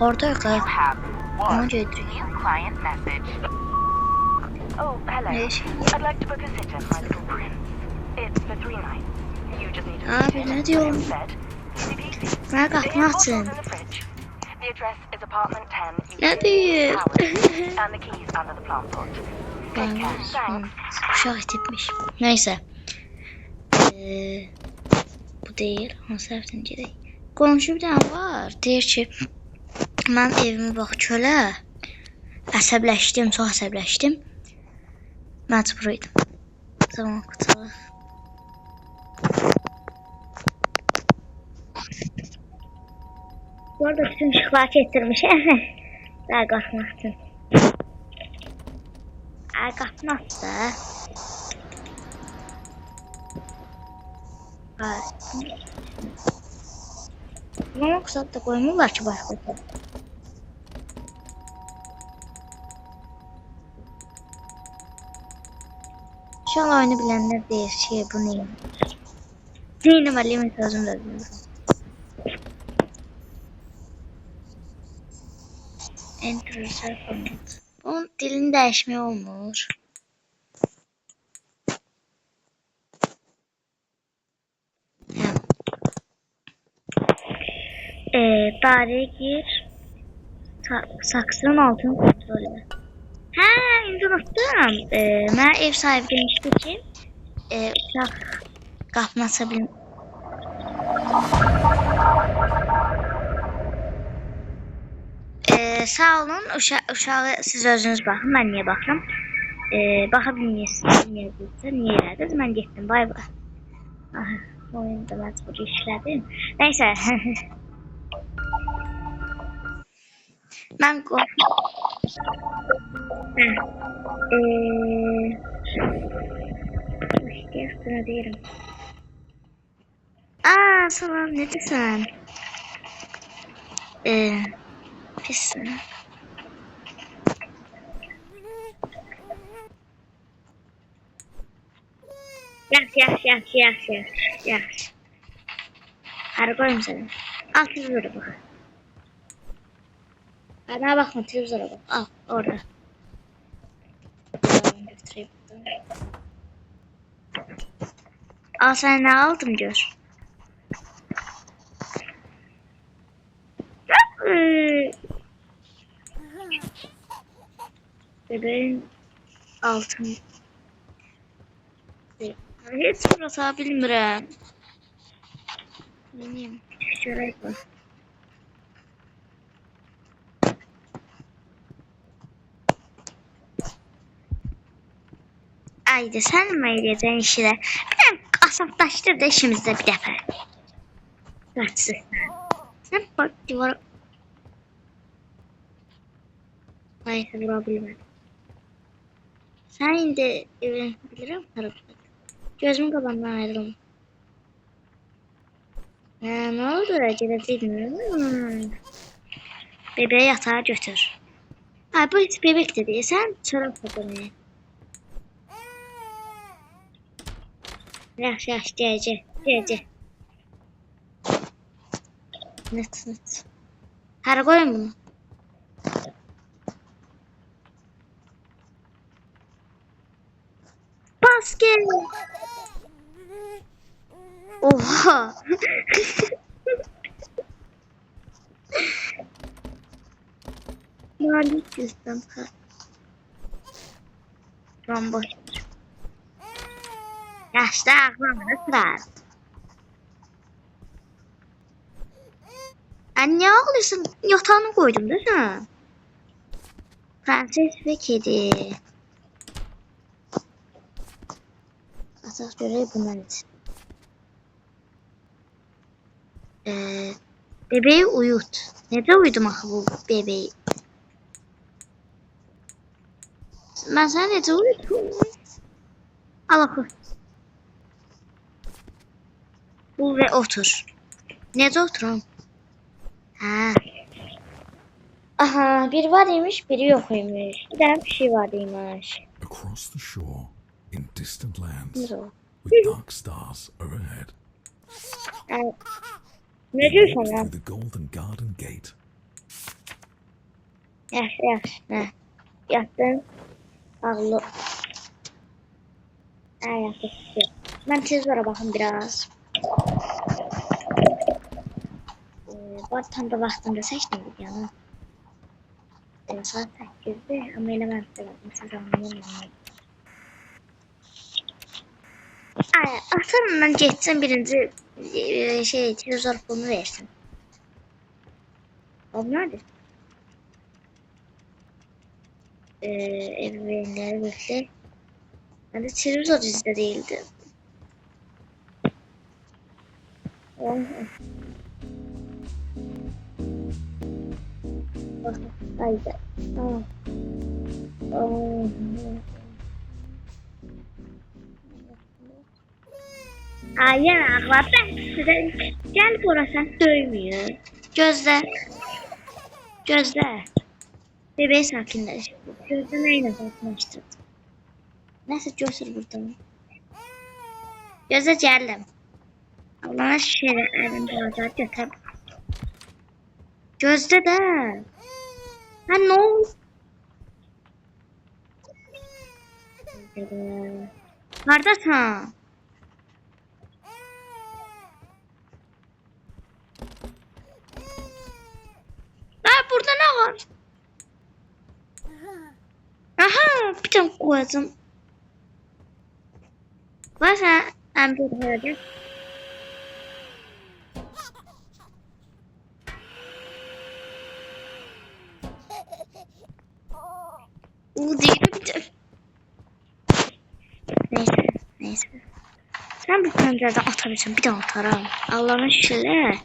Orada yok ha. You have Ona one götürük. new client message. Oh, hello. Yes. I'd like to book a sitter for my little prince. It's for 3 nights. You just need to Abi, visit ne and diyorum? instead. Easy peasy. Bırak They aklını have bottles atsın. in the fridge. The address is apartment 10. Ne diyor? And the keys under the plant pot. Take care. Thanks. Uşaq itibmiş. Neyse. Bu değil. Hansı hərfdən gedək? Qonşu bir dənə var. Deyir ki, mən evimi bax kölə. Əsəbləşdim, çox əsəbləşdim. Məcbur idim. Zaman qutalıq. Bu arada bütün ışıqları keçirmişəm. Daha qalxmaq üçün. Qalxmaq da. Ama kısa da koymurlar ki başka. Şu an oyunu bilenler değil şey bu neyim. Neyim alayım sözüm de bilmiyorum. Enter reserve format. Onun dilini değişmeye olmuyor. Tarihe gir. Saksının altını kontrol et. Ha, indi unuttum. Mən ev sahibi demişdi ki, uşaq qapını aça bilmir. Sağ olun, uşağı siz özünüz baxın, mən niyə baxıram. Baxa bilmirsiniz, niyə elədiniz, mən getdim, bay bay. Oyunda məcburi işlədim. Neysə. Mən ne deyirəm. Salam, necəsən? Pissin. Yaxşı. Hara qoyum səni? Al, televizora bax. Bana bakma, televizora bak. Al, orada. Al, sen ne aldım gör. Bebeğin altın. Hiç burası bilmirəm. Neyim? Şöyle bak. Haydi sen mi eləyəcəksən işlə? Benim asablaşdır da işimizdə bir dəfə. Qaçsın. Sen bak divara. Neyse vura bilmədim. Sen indi bilirəm tarafı. Gözümün qabağından ayrılma. Ne oldu? Gedəcəkdim. Bebeği yatağa götür. Bu hiç bebek de değil. Sen çorap takılmaya. Yaxşı, gələcək. Net. Hara qoyun bunu? Basket. Oha. Malik gözden ha. Bomboş. Yaşlı aklımını kırar. Anne ağlıyorsun? Yatağını koydum değil mi? Prenses ve kedi. Asas görevi bunlar için. Bebeği uyut. Neden uyudum axı bu bebeği? Ben sana neden uyutum? Al oku. Bul ve otur. Neden oturam? Aha, biri var imiş, biri yok imiş. Bir tane bir şey var imiş. Across the shore, in distant lands, No. with dark stars overhead. Ne diyorsun Walked ya? through the golden garden gate. Yaxşı, yaxşı. Hə. Yatdın. Ağlı. Hə, yatdın. Mən televizora baxım biraz. Bu tam da vaxtında seçdim videonu. Saat 8'dir. Amma elə mən sevədim. Siz anlayın. Ay, atamla geçsin birinci televizor pulunu versin. O nerede? Ebeveynleri bekle. Ben de televizor izle değildi. Haydi. Ay yanaklar ben size gel burası dövmüyor. Gözle. Gözle. Bebeği sakinleş. Gözle neyle sakinleştirdim. Neyse götür buradan. Gözle geldim. Allah'a şişeyle elimde olacak götür. Gözde de. Ha ne oldu? Neredesin? Burada ne var? Aha, bir tane koyacağım. Varsa emri koyacağım. O değil bir de. Neyse. Sen bu pencereden atabilirsin. Bir daha atarım. Allah'ın şişeyle.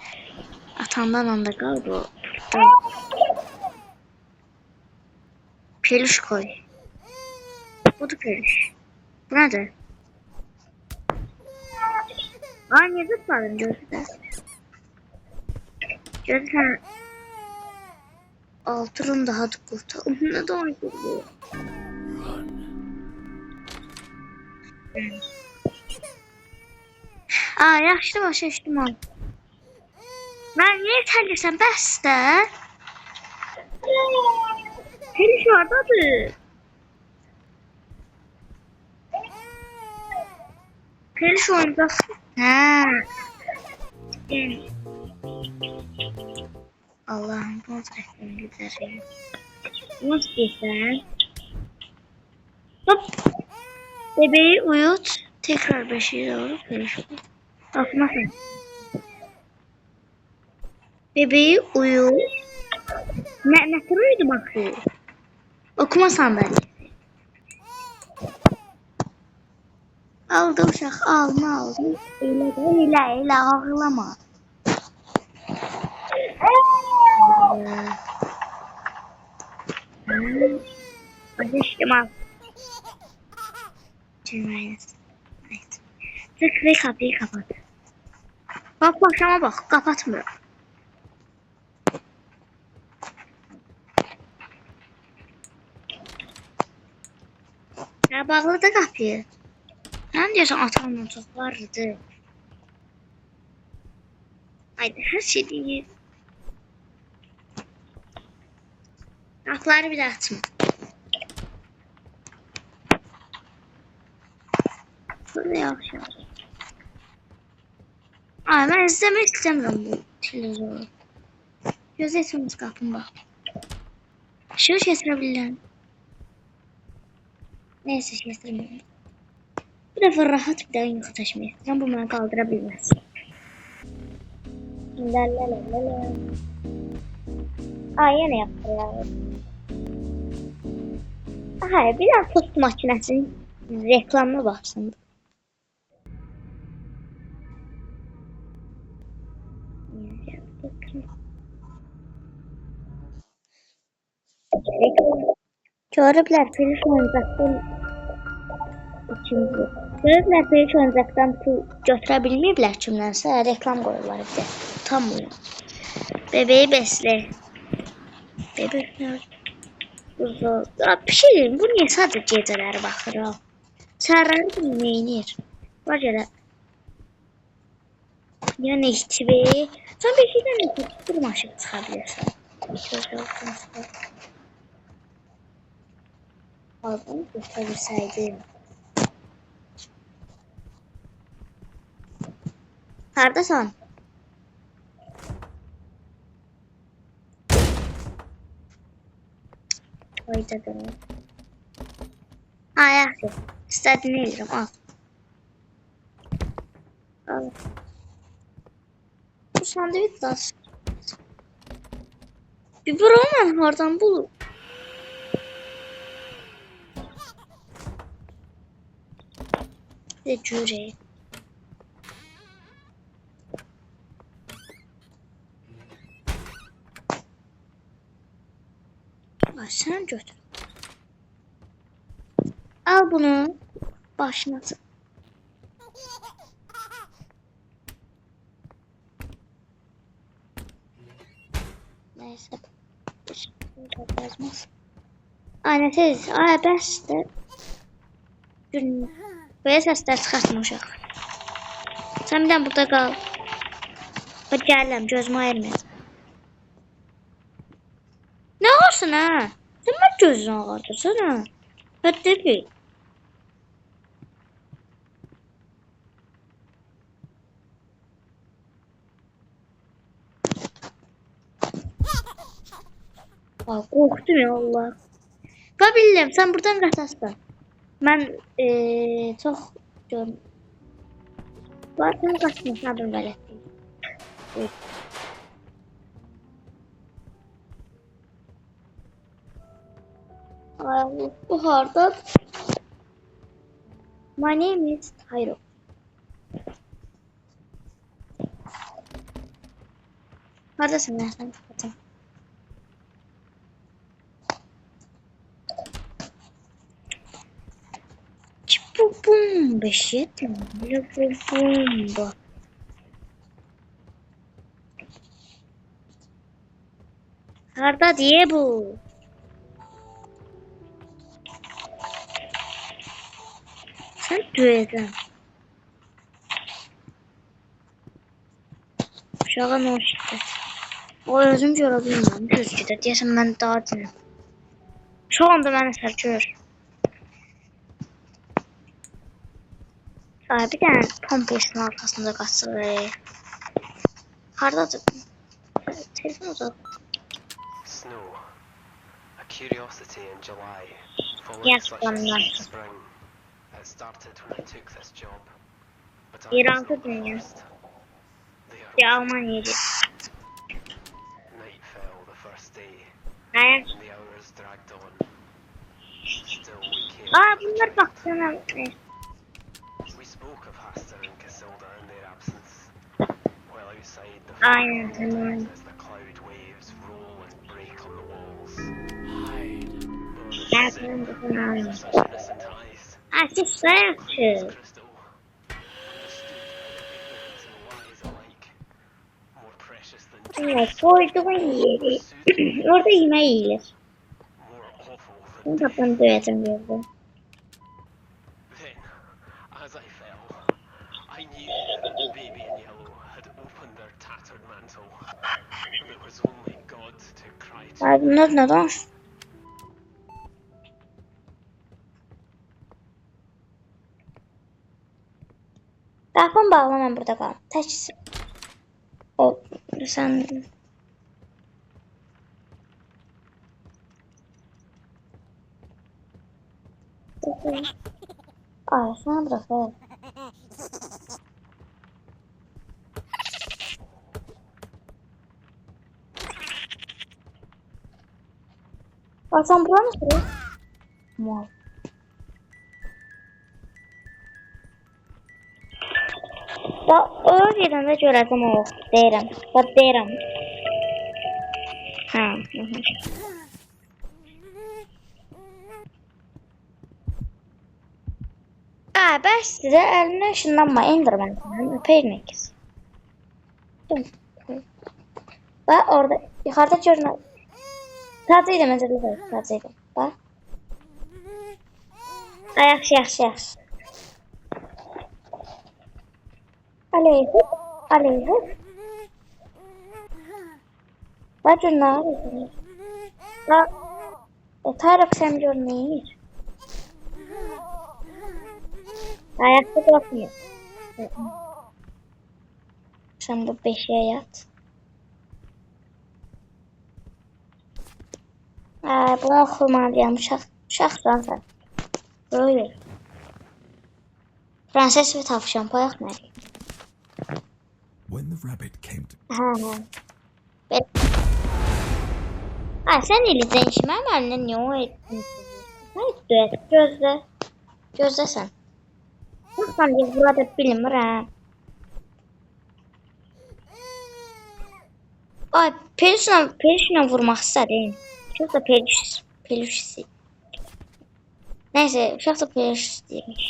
Atamdan anda kal bu. Peluş koy. Bu da peluş. Bu nedir? Aa niye zıpladın gözde? Gözde sen... Altırın daha da kurtar. Ne de onu görüyor. Aa yaxşı başa düşdüm onu. Mən niyə itəlirsən bəs də? Peluş oradadır. Peluş oyuncaq. Hə. Allah'ım bu rəhmən gedər. Nasıl deyirsən? Hop. Bebeği uyut. Tekrar beşiği doğru peluş. Bakmasın. Bebeği uyut. Ne uyudu bakıyor? Okuma sandalyesi. Aldı uşaq, aldı. Elə ağlama. Ateştim al. Evet. Tık ve kapıyı kapat. Bak başıma bak, kapatmıyorum. Ya bağladı kapıyı. Sen diyorsun atamla çok vardı. Haydi her şey değil. Kapıları bir de açma. Böyle yaxşı. Ay ben izlemek istemiyorum bu televizyonu. Göz etmemiz kapım bak. Şunu kestirebilirim. Neyse kestirmiyorum. Bu defa rahat bir daha yukarı taşımayı istedim. Bu bana kaldırabilmez. La. Ay yine yaptılar. Hayır bir daha tost makinesinin reklamına baksın. Görüblər peluş oyuncaqdan ikinci. Görüblər peluş oyuncaqdan pul götürə bilməyiblər kimdənsə reklam qoyurlar bir də. Utanmıyor. Bebeği besle. Bebek ne? Uzun. Bir şey diyeyim. Bu niye sadece geceleri bakır ha? Səhərləri bunu neynir? Var ya. Yəni TV. Sən bir şeydən tutturmaşıq çıxa bilirsən. Pardon, götürseydim. Hardasan? Oyda da. Ha, yaxşı. İstədiyini edirəm, al. Al. Bu sandviç nasıl? Bir buranın hardan bulur? Bir de cürey. Ay, sen götür. Al bunu. Başına sık. Neyse. Çok yazmaz. Ay, siz. Ay, bəsdir. Gün. Böyle sesler çıkartmayacaq. Sen bir de burada kal. Bak gəlirəm, gözümü ayırmayacaq. Ne olsun ha? Sen ben gözünü ağartırsan ha? Hadi ki. Aa, korktum ya Allah. Bildim, sen buradan qaçasın. Ben çok görüm. Zaten kaçmasına böyle. Ay, bu harda. My name is Tyro. Haradasın lan sen? Kaçın. Bum, beşetim. Bum. Harda diye bu. Sen duyedin. Uşağa ne oluştu? O özüm görə bilmirəm. Düz gedir. Deyəsən mən daha dinəm. Şu anda mən əsər gör. Ay, bir dənə pomposun arkasında qaçır. Hardadır? Telefon uzaq. Snow, a curiosity in July, following Yes, such a one sweet month. spring. It started when I took this job, but I İran was not the tutmuyor. first. The Bir Almanya'ydı. night fell the first day, Ayak. and the hours dragged on. Still we cared Aa, for the bunlar child. baksana. We spoke of Haster and Casilda in their absence, while outside the Aynen, fire rolled tamam. as the cloud waves roll and break on the walls. Ya, tamam, tamam. Such innocent eyes. Ay, siz sayakçı. Crystal understood how the ignorant and wise alike, more precious than Evet, koyduğun yeri. Orada yemeği yiyilir. more awful Bunu than kapını duyacağım diyordu. then. As I fell, I knew that the baby in yellow had opened their tattered mantle. There was only God to cry to. Ay, bunlar neden? Qapını bağla, mən burada qalam. Təksin. O, sən... Ay, sən bırak. Ay, sən bura mısın? Mal. Öz yerində görəcəm o. Deyirəm. Bax, deyirəm. Hə. Bəsdir də əlinə ışınlanma. İndir mən sənə. Öpəyim ikiz. Bax, orada. Yuxarıda görünür. Tacıydım, özür dilərim. Tacıydım. Bax. Yaxşı. Aleyhü. Bacı ne yapıyorsun? Tarık sen görmeyir. Ayakta kalkmıyor. Sen bu beşiğe yat. Bunu oxumalıyam. Uşaqsan sən. Böyle. Prenses ve tavşan payaq nədir? When the rabbit came to Hə. Sən eləyəcəksən işi. Mənim əlimdən niyə o etdin? Hayır, gözlə. Gözlə sən. Baxsan, burada bilmirəm. Ay, peluşla vurmaq istədim. Uşaq da peluş istəyir. Neyse, uşaq da peluş istəyirmiş.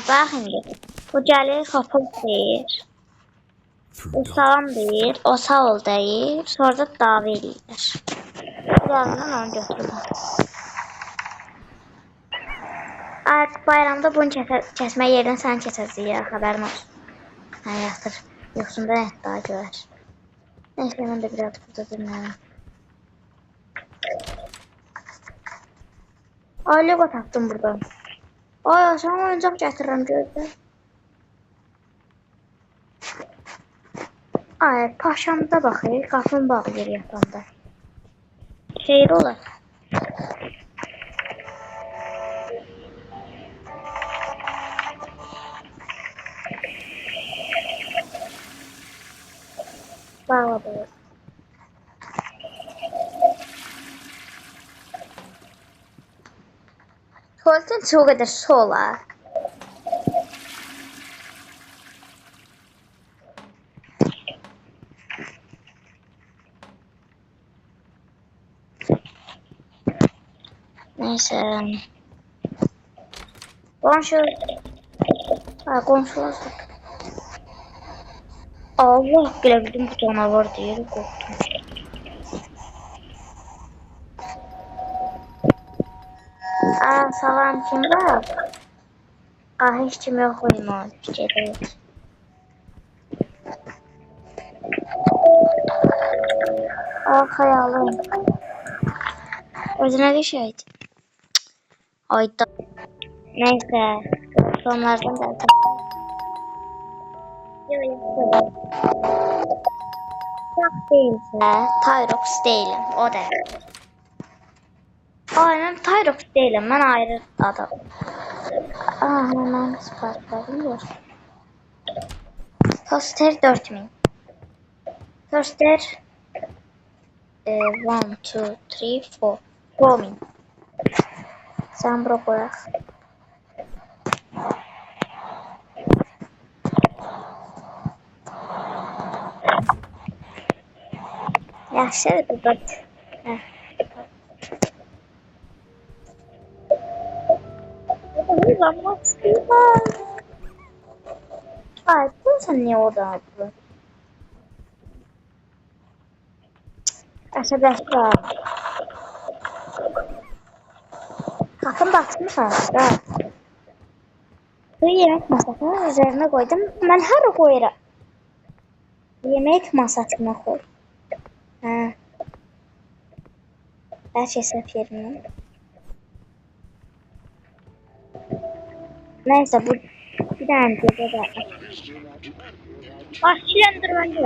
Bax indi. Bu gəlir, xapıl deyir. through O salam deyir, o sağ ol deyir. Sonra da dava eləyirlər. Birazdan onu götürürəm. Bayramda bunu kəsmə yerinə sən kəsəcəyik, xəbərin olsun. Hə, yatır. Yoxsunda daha görər. Neyse, mən də biraz burada dinlərim. Ay, Lego tapdım burada. Ay, sana oyuncaq gətirirəm, gözlə. Ay, paşamda baxır, qapın bağlayır yatanda. Xeyir olar. Bağladı. Tuvaletin çok kadar su olar. Neyse. Komşu. Komşular. Allah bilebildim bu canavar diye korktum. Salam, kim var? Hiç kim yok uyuma. Gelir. Hayalım. Özüne düşeydi. Ayda. Neyse. Sonlardan da. Yok. Değilse Tyrox değilim. O da. Aynen Tyrox değilim. Ben ayrı adam. Hemen sparklarım yok. Toaster 4000. Toaster 1, 2, 3, 4. 4000. Sen bırak koyak. Yaxşı bir bak. Ay, sen niye oradan aldın? Əsəbləşdi. Qapını da açmışsınız da. Bu yemək masasının üzerine koydum. Ben hara koyuram? Yemek masasına koy. Bəlkə səhv yerimdən. Neyse, bu bir tane cebe de. Başlayındır bence.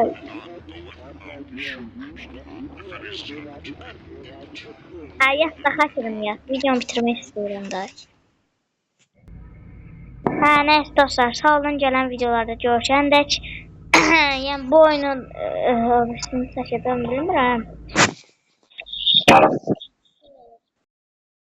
Yat daha şirin yat. Videomu bitirmek istiyorum da. Neyse dostlar, sağ olun, gələn videolarda görüşəndək. Yəni bu oyunun ismini çəkəcəm bilmirəm.